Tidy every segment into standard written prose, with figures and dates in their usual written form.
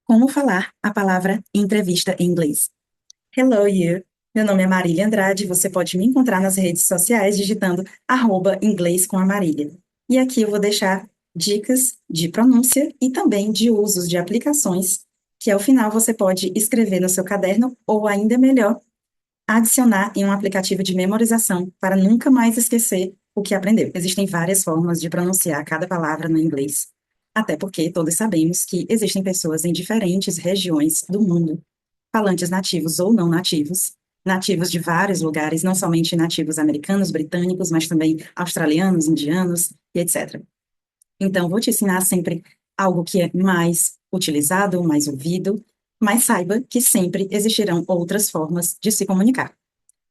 Como falar a palavra entrevista em inglês? Hello, you. Meu nome é Marília Andrade. Você pode me encontrar nas redes sociais digitando @inglês com a Marília. E aqui eu vou deixar dicas de pronúncia e também de usos de aplicações que ao final você pode escrever no seu caderno ou ainda melhor, adicionar em um aplicativo de memorização para nunca mais esquecer o que aprendeu. Existem várias formas de pronunciar cada palavra no inglês, até porque todos sabemos que existem pessoas em diferentes regiões do mundo, falantes nativos ou não nativos, nativos de vários lugares, não somente nativos americanos, britânicos, mas também australianos, indianos e etc. Então, vou te ensinar sempre algo que é mais utilizado, mais ouvido, mas saiba que sempre existirão outras formas de se comunicar.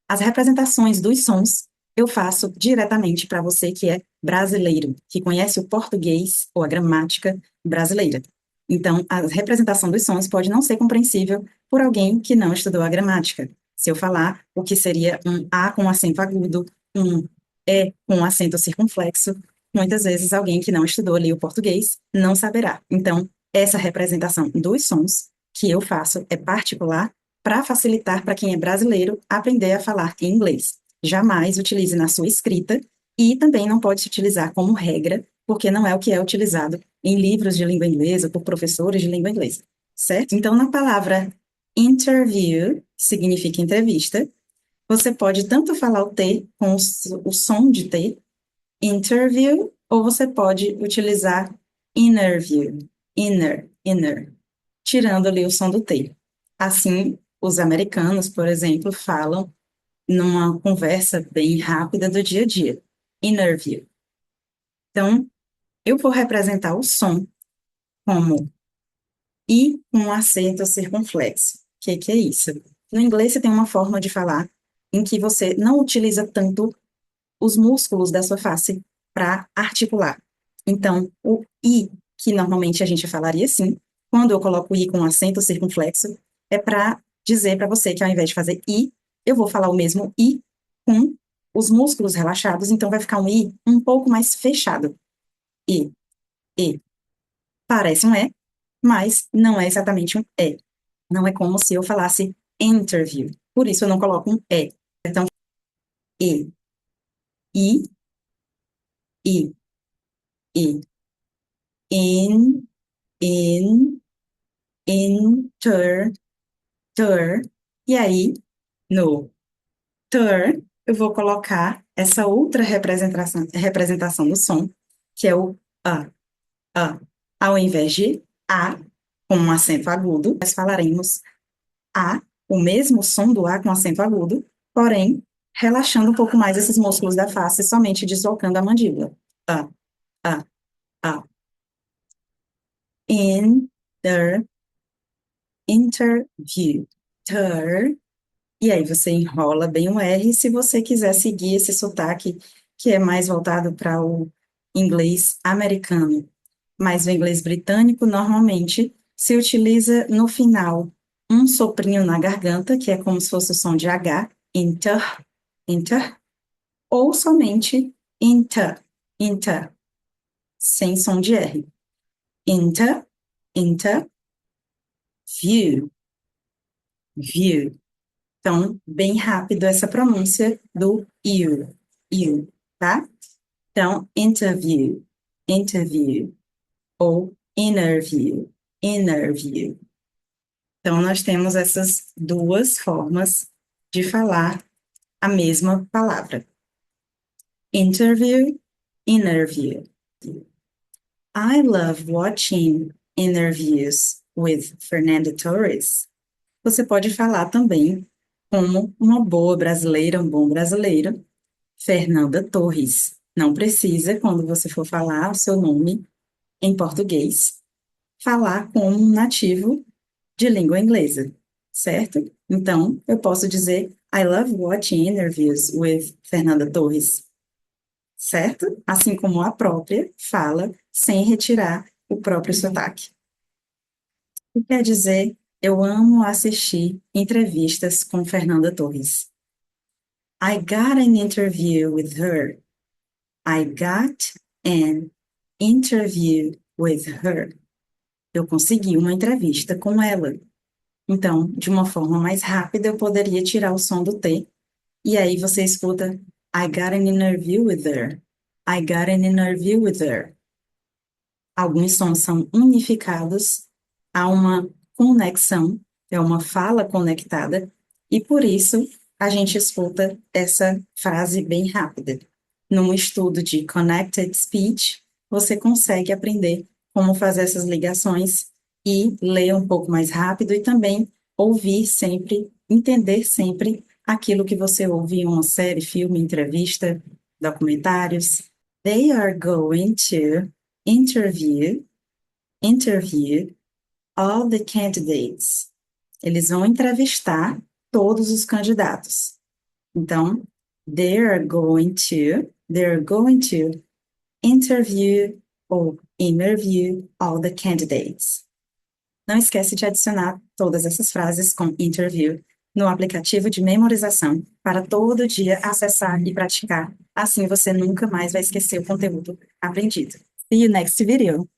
As representações dos sons eu faço diretamente para você que é brasileiro, que conhece o português ou a gramática brasileira. Então, a representação dos sons pode não ser compreensível por alguém que não estudou a gramática. Se eu falar o que seria um A com acento agudo, um E com acento circunflexo, muitas vezes alguém que não estudou ali o português não saberá. Então, essa representação dos sons que eu faço é particular para facilitar para quem é brasileiro aprender a falar em inglês. Jamais utilize na sua escrita e também não pode se utilizar como regra, porque não é o que é utilizado em livros de língua inglesa por professores de língua inglesa, certo? Então, na palavra interview, que significa entrevista, você pode tanto falar o T com o som de T, interview, ou você pode utilizar innerview, inner, tirando ali o som do T. Assim, os americanos, por exemplo, falam numa conversa bem rápida do dia a dia. Interview. Então, eu vou representar o som como I com um acento circunflexo. O que é isso? No inglês, você tem uma forma de falar em que você não utiliza tanto os músculos da sua face para articular. Então, o I, que normalmente a gente falaria assim, quando eu coloco o I com acento circunflexo, é para dizer para você que ao invés de fazer I, eu vou falar o mesmo I com os músculos relaxados, então vai ficar um I um pouco mais fechado. I, I. Parece um E, mas não é exatamente um E. Não é como se eu falasse interview. Por isso eu não coloco um E. Então, I, I, I, I. In, in, inter, ter, e aí, no ter, eu vou colocar essa outra representação do som, que é o a, a. Ao invés de a, com um acento agudo, nós falaremos a, o mesmo som do a com acento agudo, porém, relaxando um pouco mais esses músculos da face, somente deslocando a mandíbula. A, a, a. In, der, interview. Ter, e aí você enrola bem o R se você quiser seguir esse sotaque que é mais voltado para o inglês americano. Mas o inglês britânico normalmente se utiliza no final um soprinho na garganta, que é como se fosse o som de H, inter, inter, ou somente inter, inter, sem som de R. Inter, inter, view, view. Então, bem rápido essa pronúncia do you, tá? Então, interview, interview, ou inner view. Então, nós temos essas duas formas de falar a mesma palavra. Interview, innerview. I love watching interviews with Fernando Torres. Você pode falar também como uma boa brasileira, um bom brasileiro, Fernanda Torres. Não precisa, quando você for falar o seu nome em português, falar como um nativo de língua inglesa, certo? Então, eu posso dizer I love watching interviews with Fernanda Torres, certo? Assim como a própria fala, sem retirar o próprio sotaque. O que quer dizer, eu amo assistir entrevistas com Fernanda Torres. I got an interview with her. I got an interview with her. Eu consegui uma entrevista com ela. Então, de uma forma mais rápida, eu poderia tirar o som do T. E aí você escuta I got an interview with her. I got an interview with her. Alguns sons são unificados, há uma conexão, é uma fala conectada, e por isso a gente escuta essa frase bem rápida. Num estudo de Connected Speech, você consegue aprender como fazer essas ligações e ler um pouco mais rápido e também ouvir sempre, entender sempre aquilo que você ouve em uma série, filme, entrevista, documentários. They are going to interview, interview all the candidates. Eles vão entrevistar todos os candidatos. Então, they're going to interview all the candidates. Não esquece de adicionar todas essas frases com interview no aplicativo de memorização para todo dia acessar e praticar. Assim você nunca mais vai esquecer o conteúdo aprendido. See you next video.